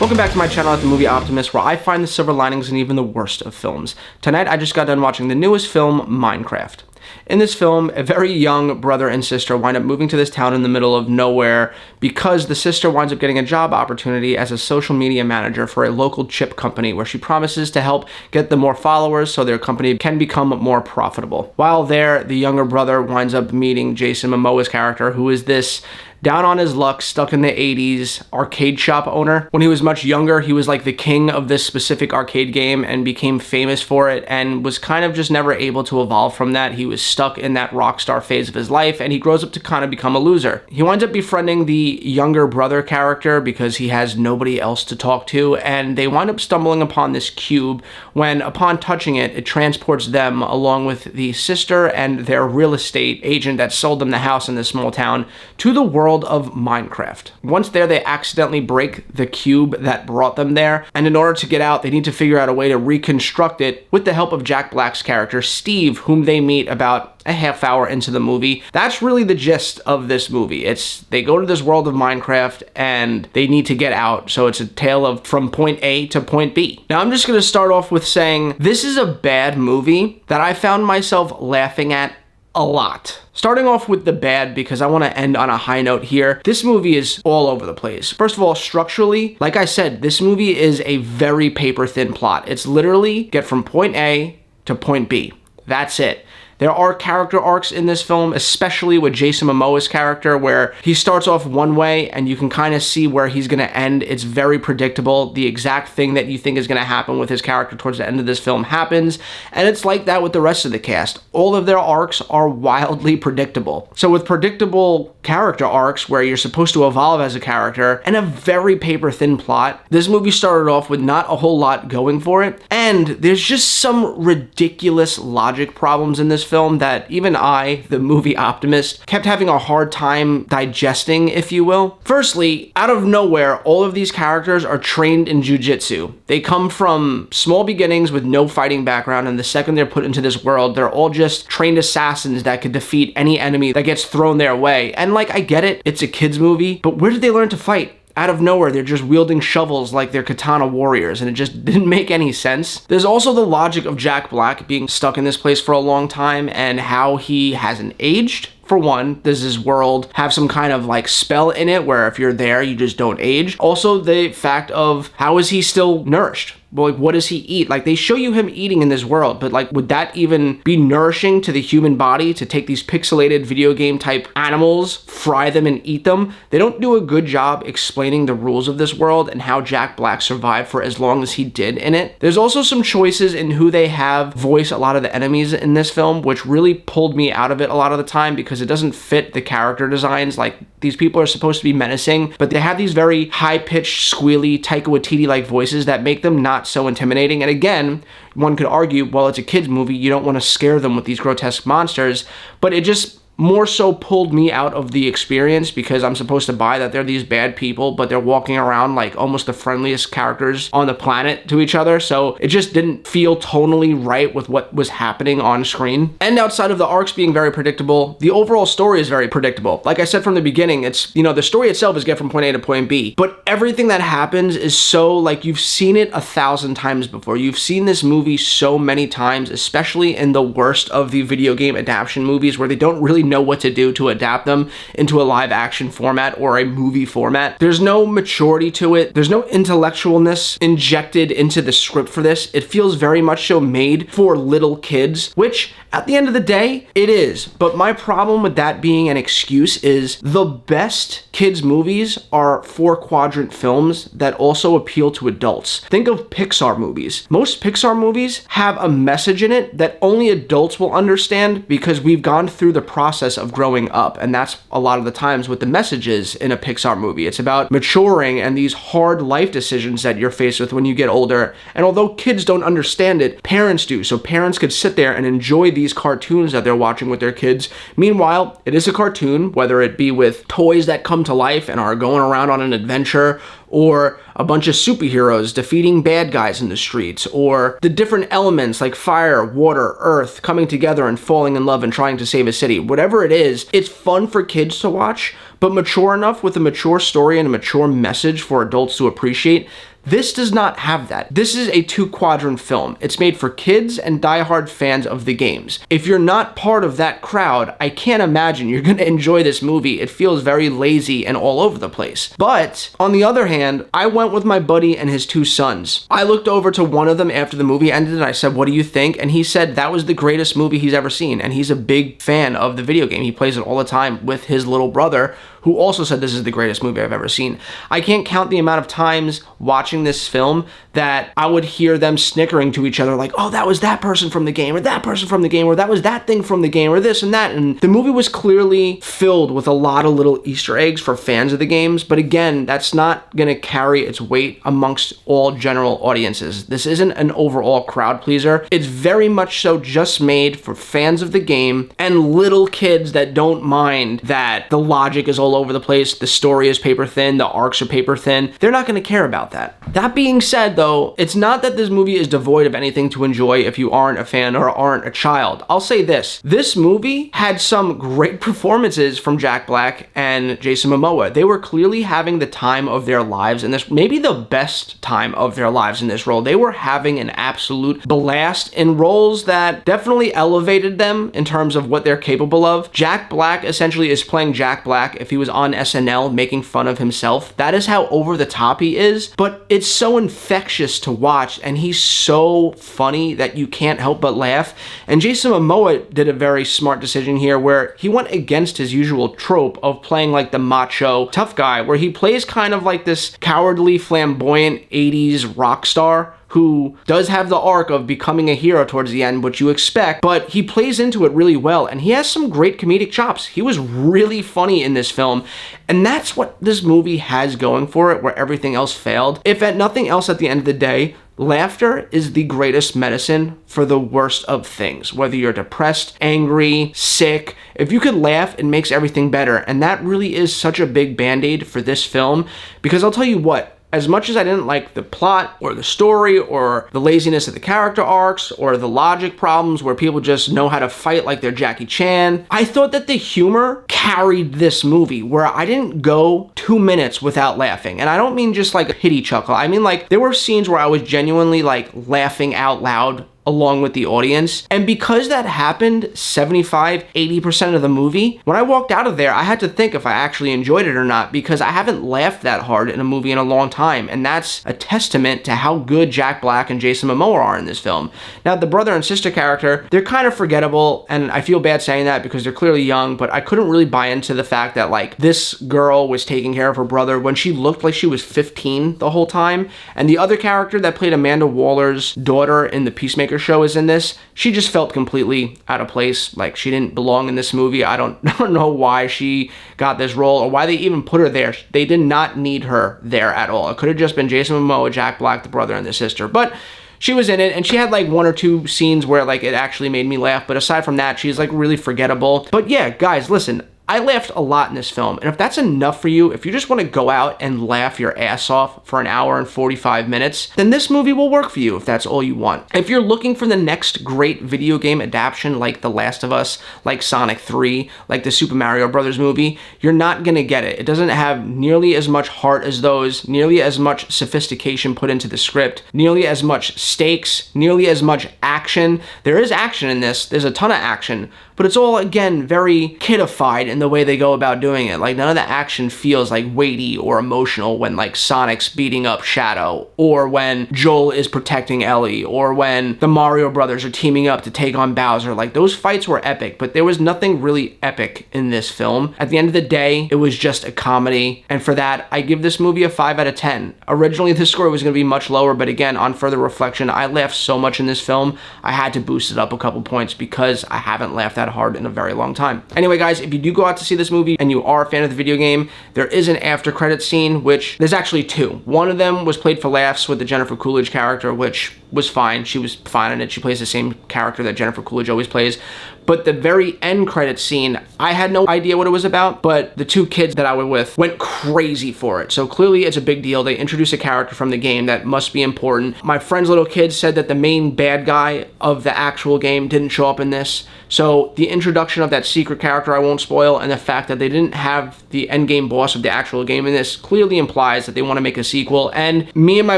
Welcome back to my channel at The Movie Optimist, where I find the silver linings in even the worst of films. Tonight, I just got done watching the newest film, Minecraft. In this film, a very young brother and sister wind up moving to this town in the middle of nowhere because the sister winds up getting a job opportunity as a social media manager for a local chip company where she promises to help get them more followers so their company can become more profitable. While there, the younger brother winds up meeting Jason Momoa's character, who is this down on his luck, stuck in the 80s arcade shop owner. When he was much younger, he was like the king of this specific arcade game and became famous for it and was kind of just never able to evolve from that. He was stuck in that rock star phase of his life, and he grows up to kind of become a loser. He winds up befriending the younger brother character because he has nobody else to talk to, and they wind up stumbling upon this cube when, upon touching it, it transports them along with the sister and their real estate agent that sold them the house in this small town to the world of Minecraft. Once there, they accidentally break the cube that brought them there, and in order to get out, they need to figure out a way to reconstruct it with the help of Jack Black's character, Steve, whom they meet about a half hour into the movie. That's really the gist of this movie. They go to this world of Minecraft and they need to get out, so it's a tale of from point A to point B. Now, I'm just going to start off with saying this is a bad movie that I found myself laughing at a lot. Starting off with the bad, because I want to end on a high note here. This movie is all over the place. First of all, structurally, like I said, this movie is a very paper-thin plot. It's literally get from point A to point B. That's it. There are character arcs in this film, especially with Jason Momoa's character, where he starts off one way and you can kind of see where he's going to end. It's very predictable. The exact thing that you think is going to happen with his character towards the end of this film happens, and it's like that with the rest of the cast. All of their arcs are wildly predictable. So with predictable character arcs where you're supposed to evolve as a character and a very paper-thin plot, this movie started off with not a whole lot going for it, and there's just some ridiculous logic problems in this film that even I, the movie optimist, kept having a hard time digesting, if you will. Firstly, out of nowhere, all of these characters are trained in jiu-jitsu. They come from small beginnings with no fighting background, and the second they're put into this world, they're all just trained assassins that could defeat any enemy that gets thrown their way. And like, I get it, it's a kid's movie, but where did they learn to fight? Out of nowhere, they're just wielding shovels like they're katana warriors, and it just didn't make any sense. There's also the logic of Jack Black being stuck in this place for a long time and how he hasn't aged. For one, does his world have some kind of like spell in it where if you're there, you just don't age? Also, the fact of how is he still nourished? Well, like, what does he eat? Like, they show you him eating in this world, but like, would that even be nourishing to the human body to take these pixelated video game type animals, fry them and eat them? They don't do a good job explaining the rules of this world and how Jack Black survived for as long as he did in it. There's also some choices in who they have voice a lot of the enemies in this film, which really pulled me out of it a lot of the time because it doesn't fit the character designs. Like, these people are supposed to be menacing, but they have these very high-pitched, squealy, Taika Waititi-like voices that make them not so intimidating. And again, one could argue, well, it's a kid's movie, you don't want to scare them with these grotesque monsters, but it just more so pulled me out of the experience because I'm supposed to buy that they're these bad people, but they're walking around like almost the friendliest characters on the planet to each other. So it just didn't feel tonally right with what was happening on screen. And outside of the arcs being very predictable, the overall story is very predictable. Like I said from the beginning, it's, the story itself is get from point A to point B, but everything that happens is so like you've seen it 1,000 times before. You've seen this movie so many times, especially in the worst of the video game adaptation movies where they don't really know what to do to adapt them into a live action format or a movie format. There's no maturity to it. There's no intellectualness injected into the script for this. It feels very much so made for little kids, which at the end of the day, it is. But my problem with that being an excuse is the best kids movies are 4-quadrant films that also appeal to adults. Think of Pixar movies. Most Pixar movies have a message in it that only adults will understand because we've gone through the process of growing up, and that's a lot of the times what the message is in a Pixar movie. It's about maturing and these hard life decisions that you're faced with when you get older. And although kids don't understand it, parents do. So parents could sit there and enjoy these cartoons that they're watching with their kids. Meanwhile, it is a cartoon, whether it be with toys that come to life and are going around on an adventure, or a bunch of superheroes defeating bad guys in the streets, or the different elements like fire, water, earth coming together and falling in love and trying to save a city. Whatever it is, it's fun for kids to watch, but mature enough with a mature story and a mature message for adults to appreciate. This does not have that. This is a 2-quadrant film. It's made for kids and diehard fans of the games. If you're not part of that crowd, I can't imagine you're going to enjoy this movie. It feels very lazy and all over the place. But on the other hand, I went with my buddy and his 2 sons. I looked over to one of them after the movie ended and I said, "What do you think?" And he said that was the greatest movie he's ever seen. And he's a big fan of the video game. He plays it all the time with his little brother, who also said this is the greatest movie I've ever seen. I can't count the amount of times watching this film that I would hear them snickering to each other like, "Oh, that was that person from the game," or "that person from the game," or "that was that thing from the game," or this and that. And the movie was clearly filled with a lot of little Easter eggs for fans of the games. But again, that's not gonna carry its weight amongst all general audiences. This isn't an overall crowd pleaser. It's very much so just made for fans of the game and little kids that don't mind that the logic is all over the place, the story is paper thin, the arcs are paper thin. They're not going to care about that. That being said, though, it's not that this movie is devoid of anything to enjoy if you aren't a fan or aren't a child. I'll say this. This movie had some great performances from Jack Black and Jason Momoa. They were clearly having the time of their lives in this, maybe the best time of their lives in this role. They were having an absolute blast in roles that definitely elevated them in terms of what they're capable of. Jack Black essentially is playing Jack Black if he was on SNL making fun of himself. That is how over the top he is, but it's so infectious to watch and he's so funny that you can't help but laugh. And Jason Momoa did a very smart decision here where he went against his usual trope of playing like the macho tough guy, where he plays kind of like this cowardly, flamboyant 80s rock star who does have the arc of becoming a hero towards the end, which you expect, but he plays into it really well, and he has some great comedic chops. He was really funny in this film, and that's what this movie has going for it, where everything else failed. If at nothing else at the end of the day, laughter is the greatest medicine for the worst of things. Whether you're depressed, angry, sick, if you could laugh, it makes everything better, and that really is such a big band-aid for this film, because I'll tell you what, as much as I didn't like the plot or the story or the laziness of the character arcs or the logic problems where people just know how to fight like they're Jackie Chan, I thought that the humor carried this movie where I didn't go 2 minutes without laughing. And I don't mean just like a pity chuckle. I mean like there were scenes where I was genuinely like laughing out loud along with the audience. And because that happened 75-80% of the movie, when I walked out of there, I had to think if I actually enjoyed it or not, because I haven't laughed that hard in a movie in a long time. And that's a testament to how good Jack Black and Jason Momoa are in this film. Now, the brother and sister character, they're kind of forgettable, and I feel bad saying that because they're clearly young, but I couldn't really buy into the fact that like this girl was taking care of her brother when she looked like she was 15 the whole time. And the other character that played Amanda Waller's daughter in the Peacemaker show is in this. She just felt completely out of place, like she didn't belong in this movie. I don't know why she got this role or why they even put her there. They did not need her there at all. It could have just been Jason Momoa, Jack Black, the brother, and the sister, but she was in it, and she had like 1 or 2 scenes where like it actually made me laugh, but aside from that, she's like really forgettable. But yeah, guys, listen, I laughed a lot in this film, and if that's enough for you, if you just want to go out and laugh your ass off for an hour and 45 minutes, then this movie will work for you if that's all you want. If you're looking for the next great video game adaptation like The Last of Us, like Sonic 3, like the Super Mario Brothers movie, you're not gonna get it. It doesn't have nearly as much heart as those, nearly as much sophistication put into the script, nearly as much stakes, nearly as much action. There is action in this, there's a ton of action, but it's all, again, very kidified in the way they go about doing it. Like, none of the action feels, like, weighty or emotional when, like, Sonic's beating up Shadow, or when Joel is protecting Ellie, or when the Mario Brothers are teaming up to take on Bowser. Like, those fights were epic, but there was nothing really epic in this film. At the end of the day, it was just a comedy, and for that, I give this movie a 5 out of 10. Originally, the score was going to be much lower, but again, on further reflection, I laughed so much in this film, I had to boost it up a couple points because I haven't laughed that hard in a very long time. Anyway, guys, if you do go out to see this movie and you are a fan of the video game, there is an after credit scene, which there's actually 2. One of them was played for laughs with the Jennifer Coolidge character, which was fine. She was fine in it. She plays the same character that Jennifer Coolidge always plays. But the very end credits scene, I had no idea what it was about, but the two kids that I was with went crazy for it. So clearly it's a big deal. They introduce a character from the game that must be important. My friend's little kid said that the main bad guy of the actual game didn't show up in this. So the introduction of that secret character I won't spoil, and the fact that they didn't have the endgame boss of the actual game in this clearly implies that they want to make a sequel. And me and my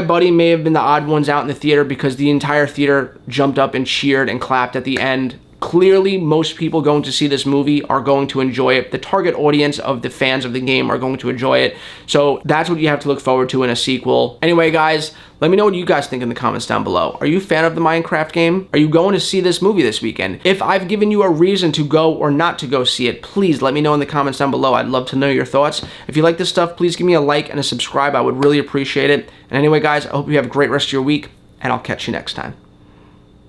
buddy may have been the odd ones out in the theater because the entire theater jumped up and cheered and clapped at the end. Clearly, most people going to see this movie are going to enjoy it. The target audience of the fans of the game are going to enjoy it. So that's what you have to look forward to in a sequel. Anyway, guys, let me know what you guys think in the comments down below. Are you a fan of the Minecraft game? Are you going to see this movie this weekend? If I've given you a reason to go or not to go see it, please let me know in the comments down below. I'd love to know your thoughts. If you like this stuff, please give me a like and a subscribe. I would really appreciate it. And anyway, guys, I hope you have a great rest of your week, and I'll catch you next time.